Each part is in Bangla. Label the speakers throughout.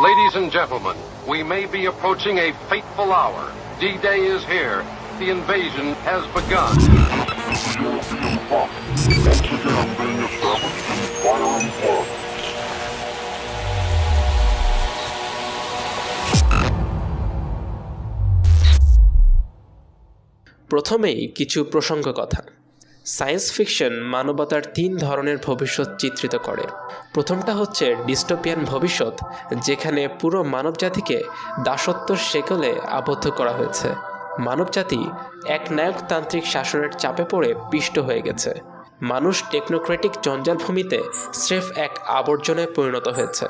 Speaker 1: Ladies and gentlemen, we may be approaching a fateful hour. D-Day is here. The invasion has begun.
Speaker 2: প্রথমেই কিছু প্রসঙ্গ কথা। সায়েন্স ফিকশন মানবতার 3 ধরনের ভবিষ্যৎ চিত্রিত করে। প্রথমটা হচ্ছে ডিস্টোপিয়ান ভবিষ্যৎ, যেখানে পুরো মানবজাতিকে দাসত্বর শেকলে আবদ্ধ করা হয়েছে। মানবজাতি একনায়কতান্ত্রিক শাসনের চাপে পড়ে পিষ্ট হয়ে গেছে। মানুষ টেকনোক্রেটিক জঞ্জালভূমিতে স্রেফ এক আবর্জনায় পরিণত হয়েছে।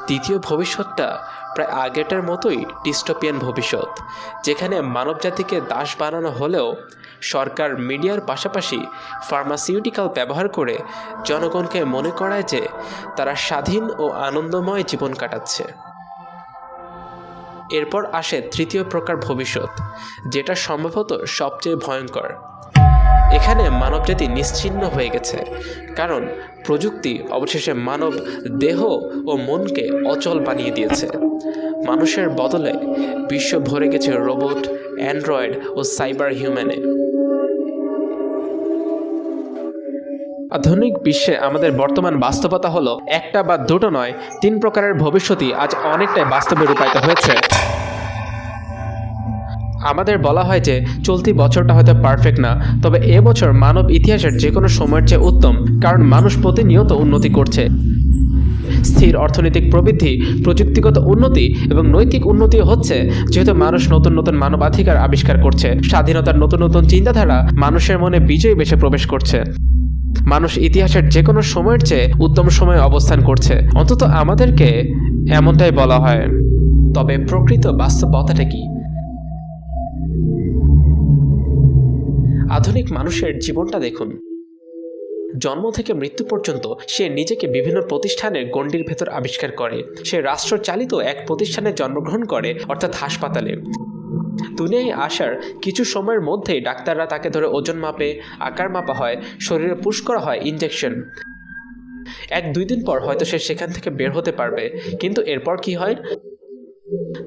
Speaker 2: দ্বিতীয় ভবিষ্যৎটা প্রায় আগেরটার মতোই ডিস্টোপিয়ান ভবিষ্যৎ, যেখানে মানবজাতিকে দাস বানানো হলেও সরকার মিডিয়ার পাশাপাশি ফার্মাসিউটিক্যাল ব্যবহার করে জনগণকে মনে করায় যে তারা স্বাধীন ও আনন্দময় জীবন কাটাচ্ছে। এরপর আসে তৃতীয় প্রকার ভবিষ্যৎ, যেটা সম্ভবত সবচেয়ে ভয়ঙ্কর। এখানে মানবজাতি নিশ্চিহ্ন হয়ে গেছে, কারণ প্রযুক্তি অবশেষে মানব দেহ ও মনকে অচল বানিয়ে দিয়েছে। মানুষের বদলে বিশ্ব ভরে গেছে রোবট, অ্যান্ড্রয়েড ও সাইবার হিউম্যানে। আধুনিক বিশ্বে আমাদের বর্তমান বাস্তবতা হলো একটা বা দুটো নয়, 3 প্রকারের ভবিষ্যৎই আজ অনেকটাই বাস্তবে রূপায়িত হয়েছে। আমাদের বলা হয় যে চলতি বছরটা হয়তো পারফেক্ট না, তবে এবছর মানব ইতিহাসের যে কোনো সময়ের চেয়ে উত্তম, কারণ মানুষ প্রতিনিয়ত উন্নতি করছে। স্থির অর্থনৈতিক প্রবৃদ্ধি, প্রযুক্তিগত উন্নতি এবং নৈতিক উন্নতিও হচ্ছে, যেহেতু মানুষ নতুন নতুন মানবাধিকার আবিষ্কার করছে। স্বাধীনতার নতুন নতুন চিন্তাধারা মানুষের মনে বিজয়ী বেশে প্রবেশ করছে। মানুষ ইতিহাসের যে কোনো সময়ের চেয়ে উত্তম সময়ে অবস্থান করছে, অন্তত আমাদেরকে এমনটাই বলা হয়। তবে প্রকৃত বাস্তবতাটা কি? আধুনিক মানুষের জীবনটা দেখুন। জন্ম থেকে মৃত্যু পর্যন্ত সে নিজেকে বিভিন্ন প্রতিষ্ঠানের গণ্ডির ভেতর আবিষ্কার করে। সে রাষ্ট্রচালিত এক প্রতিষ্ঠানে জন্মগ্রহণ করে, অর্থাৎ হাসপাতালে। দুনিয়ায় আসার কিছু সময়ের মধ্যেই ডাক্তাররা তাকে ধরে ওজন মাপে, আকার মাপা হয়, শরীরে পুশ করা হয় ইনজেকশন। 1-2 দিন পর হয়তো সে সেখান থেকে বের হতে পারবে, কিন্তু এরপর কি হয়?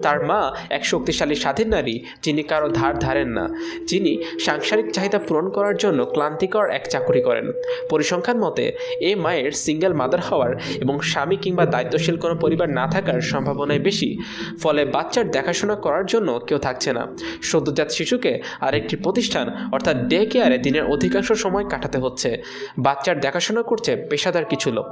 Speaker 2: তার মা এক শক্তিশালী স্বাধীন নারী, যিনি কারো ধার ধারেন না, যিনি সাংসারিক চাহিদা পূরণ করার জন্য ক্লান্তিকর এক চাকুরি করেন। পরিসংখ্যান মতে এই মায়ের সিঙ্গেল মাদার হওয়ার এবং স্বামী কিংবা দায়িত্বশীল কোনো পরিবার না থাকার সম্ভাবনাই বেশি। ফলে বাচ্চার দেখাশোনা করার জন্য কেউ থাকছে না। সদ্যজাত শিশুকে আরেকটি প্রতিষ্ঠান অর্থাৎ ডে কেয়ারে দিনের অধিকাংশ সময় কাটাতে হচ্ছে। বাচ্চার দেখাশোনা করছে পেশাদার কিছু লোক।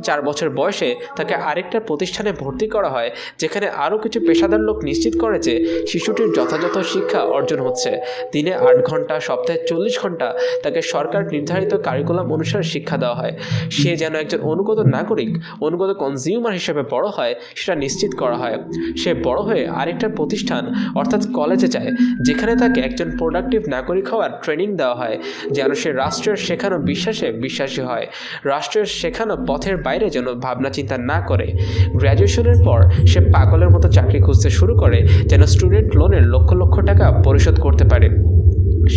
Speaker 2: 4 বছর বয়সে তাকে আরেকটা প্রতিষ্ঠানে ভর্তি করা হয়, যেখানে আরও কিছু পেশাদার লোক নিশ্চিত করে যে শিশুটির যথাযথ শিক্ষা অর্জন হচ্ছে। দিনে 8 ঘন্টা, সপ্তাহে 40 ঘন্টা তাকে সরকার নির্ধারিত কারিকুলাম অনুসারে শিক্ষা দেওয়া হয়। সে যেন একজন অনুগত নাগরিক, অনুগত কনজিউমার হিসেবে বড় হয়, সেটা নিশ্চিত করা হয়। সে বড় হয়ে আরেকটা প্রতিষ্ঠান অর্থাৎ কলেজে যায়, যেখানে তাকে একজন প্রোডাক্টিভ নাগরিক হওয়ার ট্রেনিং দেওয়া হয়, যেন সে রাষ্ট্রের শেখানো বিশ্বাসে বিশ্বাসী হয়, রাষ্ট্রের শেখানো পথের বাইরে যেন ভাবনা চিন্তা না করে। গ্র্যাজুয়েশনের পর সে পাগলের মতো চাকরি খুঁজতে শুরু করে, যেন স্টুডেন্ট লোনের লক্ষ লক্ষ টাকা পরিশোধ করতে পারে।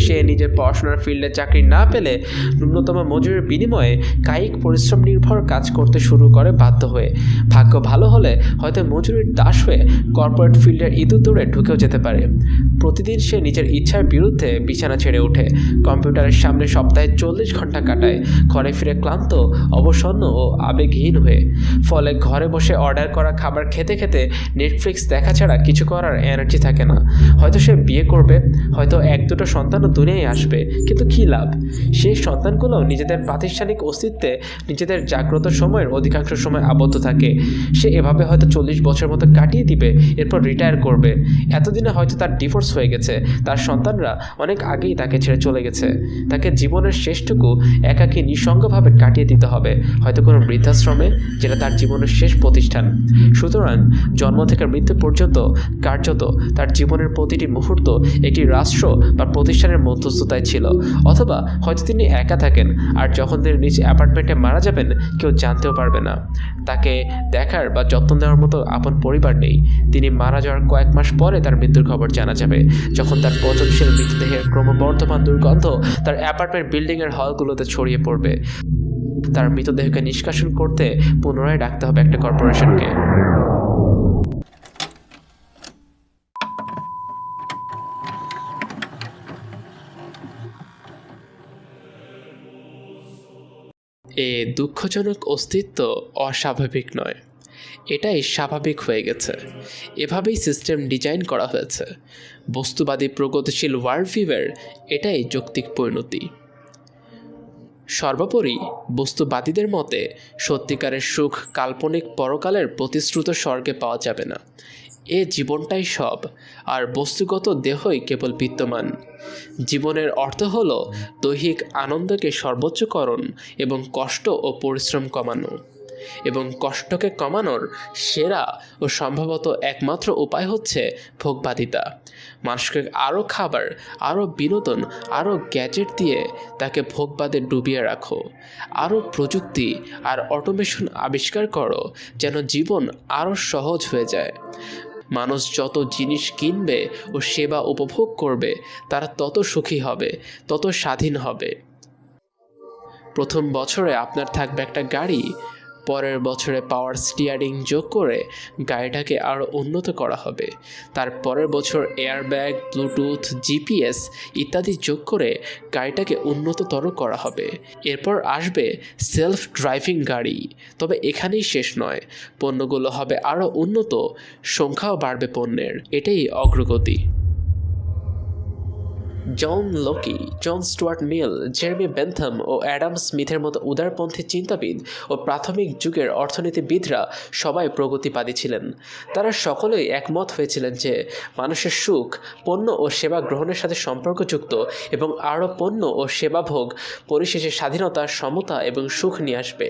Speaker 2: সে নিজের পড়াশোনার ফিল্ডে চাকরি না পেলে ন্যূনতম মজুরির বিনিময়ে কায়িক পরিশ্রম নির্ভর কাজ করতে শুরু করে বাধ্য হয়ে। ভাগ্য ভালো হলে হয়তো মজুরির দাস হয়ে কর্পোরেট ফিল্ডের ইঁদুর দৌড়ে ঢুকেও যেতে পারে। প্রতিদিন সে নিজের ইচ্ছার বিরুদ্ধে বিছানা ছেড়ে ওঠে, কম্পিউটারের সামনে সপ্তাহে 40 ঘন্টা কাটায়, ঘরে ফিরে ক্লান্ত, অবসন্ন ও আবেগহীন হয়ে। ফলে ঘরে বসে অর্ডার করা খাবার খেতে খেতে নেটফ্লিক্স দেখা ছাড়া কিছু করার এনার্জি থাকে না। হয়তো সে বিয়ে করবে, হয়তো 1-2 সন্তান দুনিয়ায় আসবে, কিন্তু কি লাভ? সেই সন্তানগুলো নিজেদের প্রাতিষ্ঠানিক অস্তিত্বে নিজেদের জাগ্রত সময়ের অধিকাংশ সময় আবদ্ধ থাকে। সে এভাবে হয়তো 40 বছর মতো কাটিয়ে দিবে, এরপর রিটায়ার করবে। এতদিনে হয়তো তার ডিভোর্স হয়ে গেছে, তার সন্তানরা অনেক আগেই তাকে ছেড়ে চলে গেছে। তাকে জীবনের শেষটুকু একাকী নিঃসঙ্গভাবে কাটিয়ে দিতে হবে, হয়তো কোনো বৃদ্ধাশ্রমে, যেটা তার জীবনের শেষ প্রতিষ্ঠান। সুতরাং জন্ম থেকে মৃত্যু পর্যন্ত কার্যত তার জীবনের প্রতিটি মুহূর্ত একটি রাষ্ট্র বা প্রতিষ্ঠানের মধ্যস্থতায় ছিল, অথবা হয়তো তিনি একা থাকেন, আর যখন তিনি নিজ অ্যাপার্টমেন্টে মারা যাবেন কেউ জানতেও পারবে না। তাকে দেখার বা যত্ন দেওয়ার মতো আপন পরিবার নেই। তিনি মারা যাওয়ার কয়েক মাস পরে তার মৃত্যুর খবর জানা যাবে, যখন তার পচনশীল মৃতদেহের ক্রমবর্ধমান দুর্গন্ধ তার অ্যাপার্টমেন্ট বিল্ডিংয়ের হলগুলোতে ছড়িয়ে পড়বে। তার মৃতদেহকে নিষ্কাশন করতে পুনরায় ডাকতে হবে একটা কর্পোরেশনকে। এ দুঃখজনক অস্তিত্ব অস্বাভাবিক নয়, এটাই স্বাভাবিক হয়ে গেছে। এভাবেই সিস্টেম ডিজাইন করা হয়েছে। বস্তুবাদী প্রগতিশীল ওয়ার্ল্ড ভিউয়ের এটাই যৌক্তিক পরিণতি। সর্বোপরি বস্তুবাদীদের মতে সত্যিকারের সুখ কাল্পনিক পরকালের প্রতিশ্রুত স্বর্গে পাওয়া যাবে না। এ জীবনটাই সব, আর বস্তুগত দেহই কেবল বিদ্যমান। জীবনের অর্থ হল দৈহিক আনন্দকে সর্বোচ্চকরণ এবং কষ্ট ও পরিশ্রম কমানো, এবং কষ্টকে কমানোর সেরা ও সম্ভবত একমাত্র উপায় হচ্ছে ভোগবাদিতা। মানুষকে আরও খাবার, আরও বিনোদন, আরও গ্যাজেট দিয়ে তাকে ভোগবাদে ডুবিয়ে রাখো। আরও প্রযুক্তি আর অটোমেশন আবিষ্কার করো যেন জীবন আরও সহজ হয়ে যায়। মানুষ যত জিনিস কিনবে ও সেবা উপভোগ করবে তারা তত সুখী হবে, তত স্বাধীন হবে। প্রথম বছরে আপনার থাকবে একটা গাড়ি, পরের বছরে পাওয়ার স্টিয়ারিং যোগ করে গাড়িটাকে আরও উন্নত করা হবে। তার পরের বছর এয়ারব্যাগ, ব্লুটুথ, জিপিএস ইত্যাদি যোগ করে গাড়িটাকে উন্নততর করা হবে। এরপর আসবে সেলফ ড্রাইভিং গাড়ি। তবে এখানেই শেষ নয়, পণ্যগুলো হবে আরও উন্নত, সংখ্যাও বাড়বে পণ্যের। এটাই অগ্রগতি। জন লোকি, জন স্টুয়ার্ট মিল, জেরেমি বেন্থাম ও অ্যাডাম স্মিথের মতো উদারপন্থী চিন্তাবিদ ও প্রাথমিক যুগের অর্থনীতিবিদরা সবাই প্রগতিবাদী ছিলেন। তারা সকলেই একমত হয়েছিলেন যে মানুষের সুখ পণ্য ও সেবা গ্রহণের সাথে সম্পর্কযুক্ত, এবং আরও পণ্য ও সেবা ভোগ পরিশেষে স্বাধীনতা, সমতা এবং সুখ নিয়ে আসবে।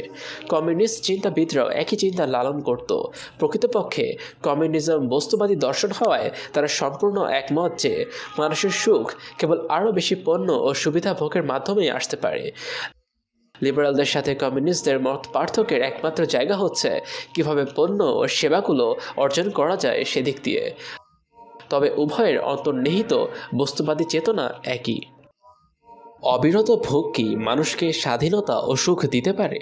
Speaker 2: কমিউনিস্ট চিন্তাবিদরাও একই চিন্তা লালন করত। প্রকৃতপক্ষে কমিউনিজম বস্তুবাদী দর্শন হওয়ায় তারা সম্পূর্ণ একমত যে মানুষের সুখ কেবল আরও বেশি পণ্য ও সুবিধা ভোগের মাধ্যমেই আসতে পারে। লিবারালদের সাথে কমিউনিস্টদের মত পার্থক্যের একমাত্র জায়গা হচ্ছে কিভাবে পণ্য ও সেবাগুলো অর্জন করা যায় সেদিক দিয়ে। তবে উভয়ের অন্তর্নিহিত বস্তুবাদী চেতনা একই। অবিরত ভোগ কি মানুষকে স্বাধীনতা ও সুখ দিতে পারে?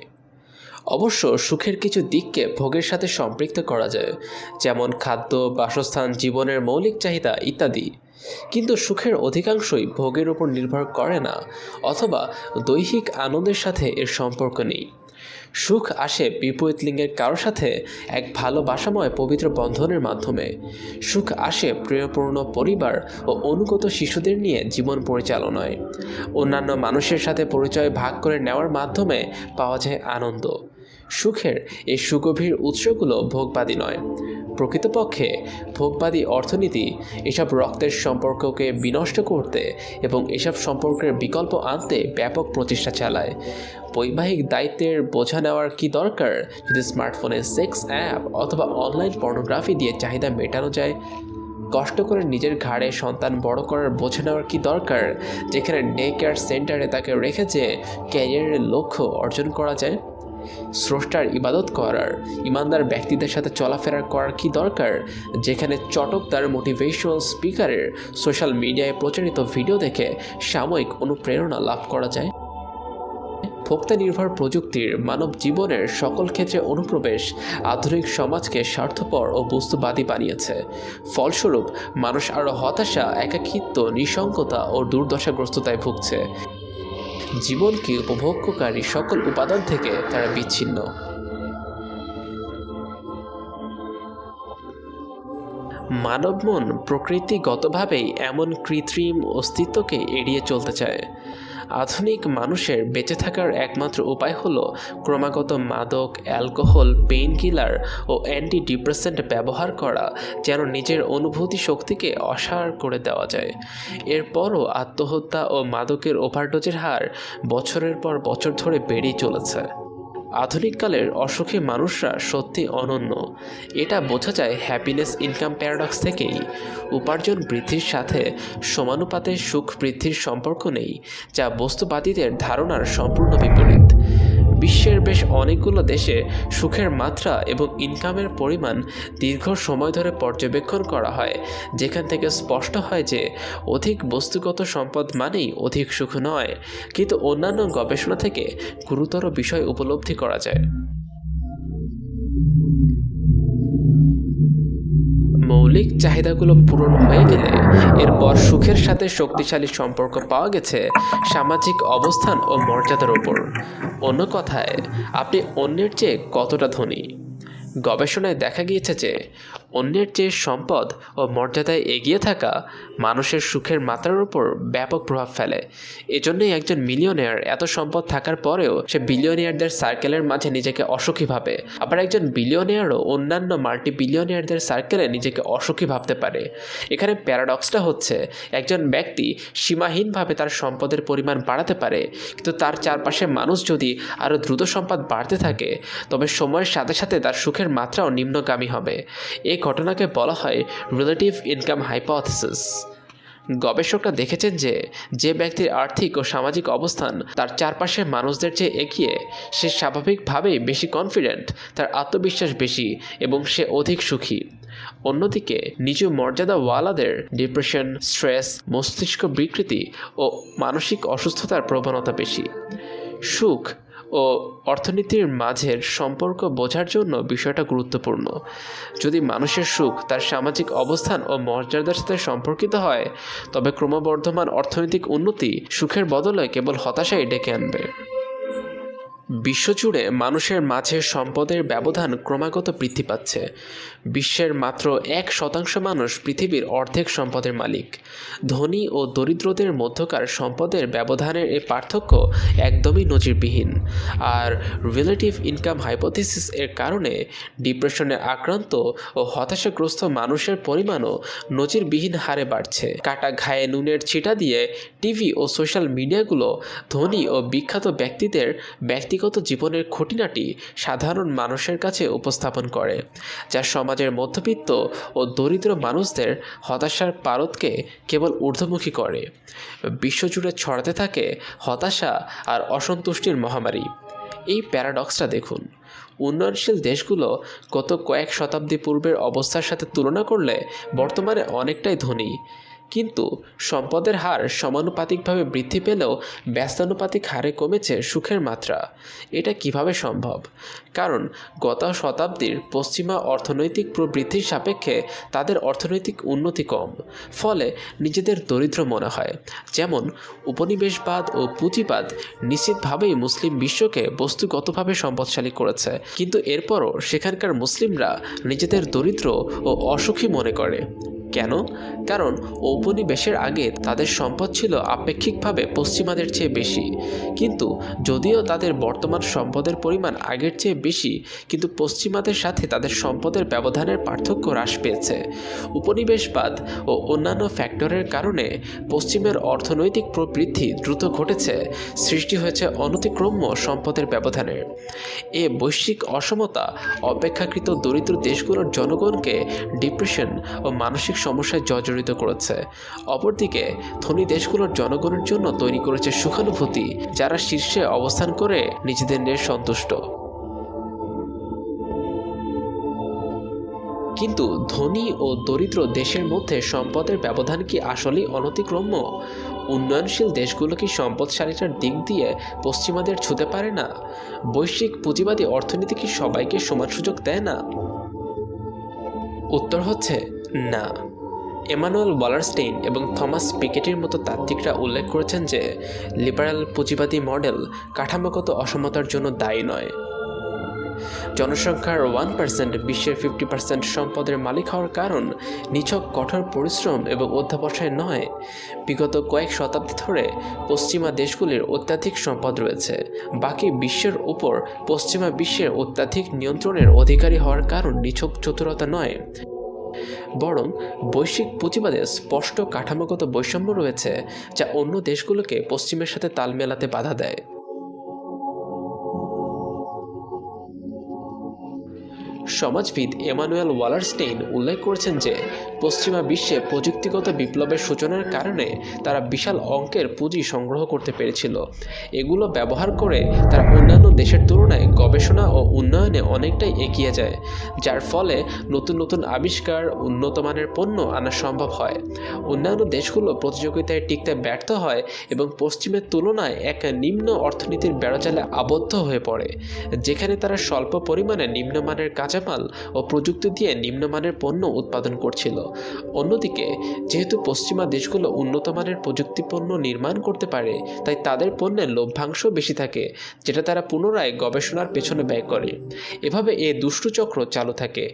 Speaker 2: অবশ্য সুখের কিছু দিককে ভোগের সাথে সম্পৃক্ত করা যায়, যেমন খাদ্য, বাসস্থান, জীবনের মৌলিক চাহিদা ইত্যাদি। কিন্তু সুখের অধিকাংশই ভোগের উপর নির্ভর করে না, অথবা দৈহিক আনন্দের সাথে এর সম্পর্ক নেই। সুখ আসে বিপরীত লিঙ্গের কারোর সাথে এক ভালোবাসাময় পবিত্র বন্ধনের মাধ্যমে। সুখ আসে প্রিয়পূর্ণ পরিবার ও অনুগত শিশুদের নিয়ে জীবন পরিচালনায়। অন্যান্য মানুষের সাথে পরিচয় ভাগ করে নেওয়ার মাধ্যমে পাওয়া যায় আনন্দ। সুখের এই সুগভীর উৎসগুলো ভোগবাদী নয়। প্রকৃতপক্ষে ভোগবাদী অর্থনীতি এসব রক্তের সম্পর্ককে বিনষ্ট করতে এবং এসব সম্পর্কের বিকল্প আনতে ব্যাপক প্রচেষ্টা চালায়। বৈবাহিক দায়িত্বের বোঝা নেওয়ার কী দরকার যদি স্মার্টফোনে সেক্স অ্যাপ অথবা অনলাইন পর্নোগ্রাফি দিয়ে চাহিদা মেটানো যায়? কষ্ট করে নিজের ঘাড়ে সন্তান বড় করার বোঝা নেওয়ার কী দরকার যেখানে ডে কেয়ার সেন্টারে তাকে রেখে যে ক্যারিয়ারের লক্ষ্য অর্জন করা যায়? স্রষ্টার ইবাদত করার, ইমানদার ব্যক্তিদের সাথে চলাফেরা করার কি দরকার যেখানে চটকদার মোটিভেশনাল স্পিকারের সোশ্যাল মিডিয়ায় প্রচারিত ভিডিও দেখে সাময়িক অনুপ্রেরণা লাভ করা যায়? ভোক্তা নির্ভর প্রযুক্তির মানব জীবনের সকল ক্ষেত্রে অনুপ্রবেশ আধুনিক সমাজকে স্বার্থপর ও বস্তুবাদী বানিয়েছে। ফলস্বরূপ মানুষ আরও হতাশা, একাকিত্ব, নিঃসঙ্গতা ও দুর্দশাগ্রস্ততায় ভুগছে। জীবনকে উপভোগ্যকারী সকল উপাদান থেকে তারা বিচ্ছিন্ন। মানব মন প্রকৃতিগতভাবেই এমন কৃত্রিম অস্তিত্বকে এড়িয়ে চলতে চায়। আধুনিক মানুষের বেঁচে থাকার একমাত্র উপায় হলো ক্রমাগত মাদক, অ্যালকোহল, পেইন কিলার ও অ্যান্টি ডিপ্রেসেন্ট ব্যবহার করা, যেন নিজের অনুভূতি শক্তিকে অসাড় করে দেওয়া যায়। এরপরও আত্মহত্যা ও মাদকের ওভারডোজের হার বছরের পর বছর ধরে বেড়েই চলেছে। আধুনিককালের অসুখী মানুষরা সত্যি অনন্য। এটা বোঝা যায় হ্যাপিনেস ইনকাম প্যারাডক্স থেকেই। উপার্জন বৃদ্ধির সাথে সমানুপাতে সুখ বৃদ্ধির সম্পর্ক নেই, যা বস্তুবাদীদের ধারণার সম্পূর্ণ বিপরীত। বিশ্বের বেশ অনেকগুলো দেশে সুখের মাত্রা এবং ইনকামের পরিমাণ দীর্ঘ সময় ধরে পর্যবেক্ষণ করা হয়, যেখান থেকে স্পষ্ট হয় যে অধিক বস্তুগত সম্পদ মানেই অধিক সুখ নয়। কিন্তু অন্যান্য গবেষণা থেকে গুরুতর বিষয় উপলব্ধি করা যায়। মৌলিক চাহিদাগুলো পূরণ হয়ে গেলে এরপর সুখের সাথে শক্তিশালী সম্পর্ক পাওয়া গেছে সামাজিক অবস্থান ও মর্যাদার উপর। অন্য কথায়, আপনি অন্যের চেয়ে কতটা ধনী। গবেষণায় দেখা গিয়েছে যে অন্যের চেয়ে সম্পদ ও মর্যাদায় এগিয়ে থাকা মানুষের সুখের মাত্রার উপর ব্যাপক প্রভাব ফেলে। এজন্যই একজন মিলিয়নিয়ার এত সম্পদ থাকার পরেও সে বিলিয়নিয়ারদের সার্কেলের মাঝে নিজেকে অসুখী ভাবে, আবার একজন বিলিয়নিয়ারও অন্যান্য মাল্টি বিলিয়নিয়ারদের সার্কেলে নিজেকে অসুখী ভাবতে পারে। এখানে প্যারাডক্সটা হচ্ছে, একজন ব্যক্তি সীমাহীনভাবে তার সম্পদের পরিমাণ বাড়াতে পারে, কিন্তু তার চারপাশে মানুষ যদি আরও দ্রুত সম্পদ বাড়তে থাকে তবে সময়ের সাথে সাথে তার সুখের মাত্রাও নিম্নগামী হবে। এই ঘটনাকে বলা হয় রিলেটিভ ইনকাম হাইপোথিসিস। গবেষকরা দেখেছেন যে যে ব্যক্তির আর্থিক ও সামাজিক অবস্থান তার চারপাশের মানুষদের চেয়ে এগিয়ে, সে স্বাভাবিকভাবেই বেশি কনফিডেন্ট, তার আত্মবিশ্বাস বেশি এবং সে অধিক সুখী। অন্যদিকে নিচু মর্যাদাওয়ালাদের ডিপ্রেশন, স্ট্রেস, মস্তিষ্ক বিকৃতি ও মানসিক অসুস্থতার প্রবণতা বেশি। সুখ ও অর্থনীতির মাঝের সম্পর্ক বোঝার জন্য বিষয়টা গুরুত্বপূর্ণ। যদি মানুষের সুখ তার সামাজিক অবস্থান ও মর্যাদার সাথে সম্পর্কিত হয়, তবে ক্রমবর্ধমান অর্থনৈতিক উন্নতি সুখের বদলে কেবল হতাশাই ডেকে আনবে। বিশ্বজুড়ে মানুষের মাঝে সম্পদের ব্যবধান ক্রমাগত বৃদ্ধি পাচ্ছে। বিশ্বের মাত্র 1% মানুষ পৃথিবীর অর্ধেক সম্পদের মালিক। ধনী ও দরিদ্রদের মধ্যকার সম্পদের ব্যবধানের এই পার্থক্য একদমই নজিরবিহীন। আর রিলেটিভ ইনকাম হাইপোথিসিস এর কারণে ডিপ্রেশনে আক্রান্ত ও হতাশাগ্রস্ত মানুষের পরিমাণও নজিরবিহীন হারে বাড়ছে। কাটা ঘায়ে নুনের ছিটা দিয়ে টিভি ও সোশ্যাল মিডিয়াগুলো ধনী ও বিখ্যাত ব্যক্তিদের ব্যক্তিগত জীবনের খুঁটিনাটি সাধারণ মানুষের কাছে উপস্থাপন করে, যা সমাজের মধ্যবিত্ত ও দরিদ্র মানুষদের হতাশার পারদকে কেবল ঊর্ধ্বমুখী করে। বিশ্বজুড়ে ছড়াতে থাকে হতাশা আর অসন্তুষ্টির মহামারী। এই প্যারাডক্সটা দেখুন। উন্নয়নশীল দেশগুলো গত কয়েক শতাব্দী পূর্বের অবস্থার সাথে তুলনা করলে বর্তমানে অনেকটাই ধনী, কিন্তু সম্পদের হার সমানুপাতিকভাবে বৃদ্ধি পেলেও ব্যস্তানুপাতিক হারে কমেছে সুখের মাত্রা। এটা কিভাবে সম্ভব? কারণ গত শতাব্দীর পশ্চিমা অর্থনৈতিক প্রবৃদ্ধির সাপেক্ষে তাদের অর্থনৈতিক উন্নতি কম, ফলে নিজেদের দরিদ্র মনে হয়। যেমন উপনিবেশবাদ ও পুঁজিবাদ নিশ্চিতভাবেই মুসলিম বিশ্বকে বস্তুগতভাবে সম্পদশালী করেছে, কিন্তু এরপরও সেখানকার মুসলিমরা নিজেদের দরিদ্র ও অসুখী মনে করে। কেন? কারণ ঔপনিবেশের আগে তাদের সম্পদ ছিল আপেক্ষিকভাবে পশ্চিমাদের চেয়ে বেশি, কিন্তু যদিও তাদের বর্তমান সম্পদের পরিমাণ আগের চেয়ে বেশি, কিন্তু পশ্চিমাদের সাথে তাদের সম্পদের ব্যবধানের পার্থক্য হ্রাস পেয়েছে। উপনিবেশবাদ ও অন্যান্য ফ্যাক্টরের কারণে পশ্চিমের অর্থনৈতিক প্রবৃদ্ধি দ্রুত ঘটেছে, সৃষ্টি হয়েছে অনতিক্রম্য সম্পদের ব্যবধানের। এ বৈশ্বিক অসমতা অপেক্ষাকৃত দরিদ্র দেশগুলোর জনগণকে ডিপ্রেশন ও মানসিক সমস্যায় জর্জরিত করেছে। অপরদিকে ধনী দেশগুলোর জনগণের জন্য তৈরি করেছে সুখানুভূতি, যারা শীর্ষে অবস্থান করে নিজেদের নিয়ে সন্তুষ্ট। কিন্তু ধনী ও দরিদ্র দেশের মধ্যে সম্পদের ব্যবধান কি আসলেই অনতিক্রম্য? উন্নয়নশীল দেশগুলো কি সম্পদশালীতার দিক দিয়ে পশ্চিমাদের ছুঁতে পারে না? বৈশ্বিক পুঁজিবাদী অর্থনীতি কি সবাইকে সমান সুযোগ দেয় না? উত্তর হচ্ছে না। এমানুয়েল ওয়ালারস্টেইন এবং থমাস পিকেটির মতো তাত্ত্বিকরা উল্লেখ করেছেন যে লিবারাল পুঁজিবাদী মডেল কাঠামোগত অসমতার জন্য দায়ী নয়। জনসংখ্যার 1% বিশ্বের 50% সম্পদের মালিক হওয়ার কারণ নিছক কঠোর পরিশ্রম এবং অধ্যবসায় নয়। বিগত কয়েক শতাব্দী ধরে পশ্চিমা দেশগুলির অত্যাধিক সম্পদ রয়েছে। বাকি বিশ্বের উপর পশ্চিমা বিশ্বের অত্যাধিক নিয়ন্ত্রণের অধিকারী হওয়ার কারণ নিছক চতুরতা নয়, বরং বৈশ্বিক পুঁজিবাদে স্পষ্ট কাঠামোগত বৈষম্য রয়েছে, যা অন্য দেশগুলোকে পশ্চিমের সাথে তাল মেলাতে বাধা দেয়। সমাজবিদ এমানুয়েল ওয়ালারস্টেইন উল্লেখ করেছেন যে পশ্চিমা বিশ্বে প্রযুক্তিগত বিপ্লবের সূচনার কারণে তারা বিশাল অঙ্কের পুঁজি সংগ্রহ করতে পেরেছিল। এগুলো ব্যবহার করে তারা অন্যান্য দেশের তুলনায় গবেষণা ও উন্নয়নে অনেকটাই এগিয়ে যায়, যার ফলে নতুন নতুন আবিষ্কার, উন্নত মানের পণ্য আনা সম্ভব হয়। অন্যান্য দেশগুলো প্রতিযোগিতায় টিকতে ব্যর্থ হয় এবং পশ্চিমের তুলনায় এক নিম্ন অর্থনীতির বেড়াজালে আবদ্ধ হয়ে পড়ে, যেখানে তারা স্বল্প পরিমাণে নিম্নমানের কাজ কাঁচামাল ও প্রযুক্তি দিয়ে নিম্নমানের পণ্য উৎপাদন করছিল। অন্যদিকে যেহেতু পশ্চিমা দেশগুলো উন্নত মানের প্রযুক্তি পণ্য নির্মাণ করতে পারে, তাই তাদের পণ্যের লভ্যাংশ বেশি থাকে, যেটা তারা পুনরায় গবেষণার পেছনে ব্যয় করে। এভাবে এ দুষ্টু চক্র চালু থাকে।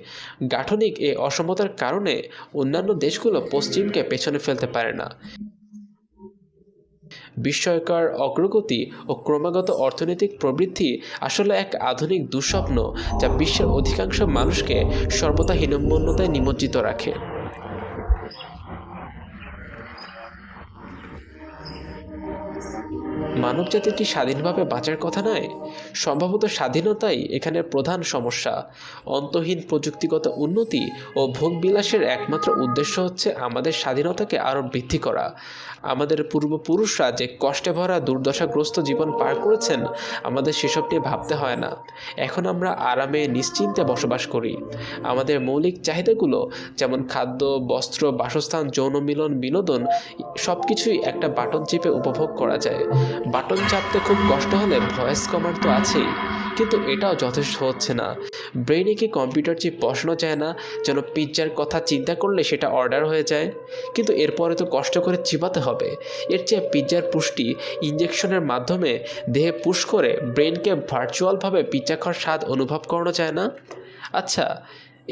Speaker 2: গাঠনিক এ অসমতার কারণে অন্যান্য দেশগুলো পশ্চিমকে পেছনে ফেলতে পারে না। বিস্ময়কর অগ্রগতি ও ক্রমাগত অর্থনৈতিক প্রবৃদ্ধি আসলে এক আধুনিক দুঃস্বপ্ন, যা বিশ্বের অধিকাংশ মানুষকে সর্বদা হীনম্মন্যতায় নিমজ্জিত রাখে। মানবজাতির কি স্বাধীনভাবে বাঁচার কথা নয়? সম্ভবত স্বাধীনতাই এখানে প্রধান সমস্যা। অন্তহীন প্রযুক্তিগত উন্নতি ও ভোগবিলাসের একমাত্র উদ্দেশ্য হচ্ছে আমাদের স্বাধীনতাকে আরও বৃদ্ধি করা। আমাদের পূর্বপুরুষরা যে কষ্টে ভরা দুর্দশাগ্রস্ত জীবন পার করেছেন, আমাদের সেসব নিয়ে ভাবতে হয় না। এখন আমরা আরামে নিশ্চিন্তে বসবাস করি। আমাদের মৌলিক চাহিদাগুলো, যেমন খাদ্য, বস্ত্র, বাসস্থান, যৌন মিলন, বিনোদন, সব কিছুই একটা বাটন চেপে উপভোগ করা যায়। বাটন চাপতে খুব কষ্ট হলে ভয়েস কমান্ড তো আছেই, কিন্তু এটাও যথেষ্ট হচ্ছে না। ব্রেইনে কি কম্পিউটার চিপ বসানো যায় না, যেন পিৎজার কথা চিন্তা করলে সেটা অর্ডার হয়ে যায়? কিন্তু এরপরে তো কষ্ট করে চিবাতে হবে। এর চেয়ে পিৎজার পুষ্টি ইঞ্জেকশনের মাধ্যমে দেহে পুশ করে ব্রেনকে ভার্চুয়ালভাবে পিৎজা খাওয়ার স্বাদ অনুভব করানো যায় না? আচ্ছা,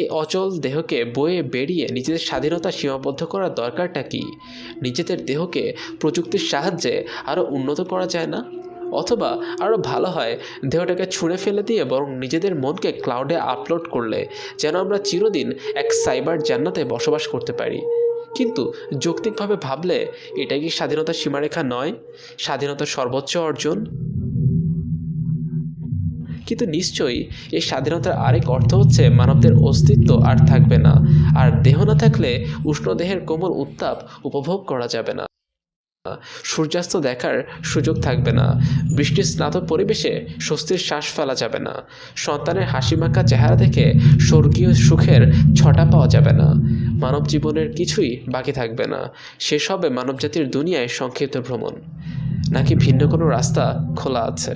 Speaker 2: এই অচল দেহকে বয়ে বেরিয়ে নিজেদের স্বাধীনতা সীমাবদ্ধ করার দরকারটা কি? নিজেদের দেহকে প্রযুক্তির সাহায্যে আরও উন্নত করা যায় না? অথবা আরও ভালো হয় দেহটাকে ছুঁড়ে ফেলে দিয়ে বরং নিজেদের মনকে ক্লাউডে আপলোড করলে, যেন আমরা চিরদিন এক সাইবার জান্নাতে বসবাস করতে পারি। কিন্তু যৌক্তিকভাবে ভাবলে এটা কি স্বাধীনতার সীমারেখা নয়? স্বাধীনতার সর্বোচ্চ অর্জন? কিন্তু নিশ্চয়ই এই স্বাধীনতার আরেক অর্থ হচ্ছে মানবদের অস্তিত্ব আর থাকবে না, আর দেহ না থাকলে উষ্ণ দেহের কোমল উত্তাপ উপভোগ করা যাবে না, সূর্যাস্ত দেখার সুযোগ থাকবে না, বৃষ্টির স্নাত পরিবেশে স্বস্তির শ্বাস ফেলা যাবে না, সন্তানের হাসিমাখা চেহারা দেখে স্বর্গীয় সুখের ছটা পাওয়া যাবে না। মানব জীবনের কিছুই বাকি থাকবে না। শেষ হবে মানবজাতির দুনিয়ায় সংক্ষিপ্ত ভ্রমণ। নাকি ভিন্ন কোনো রাস্তা খোলা আছে?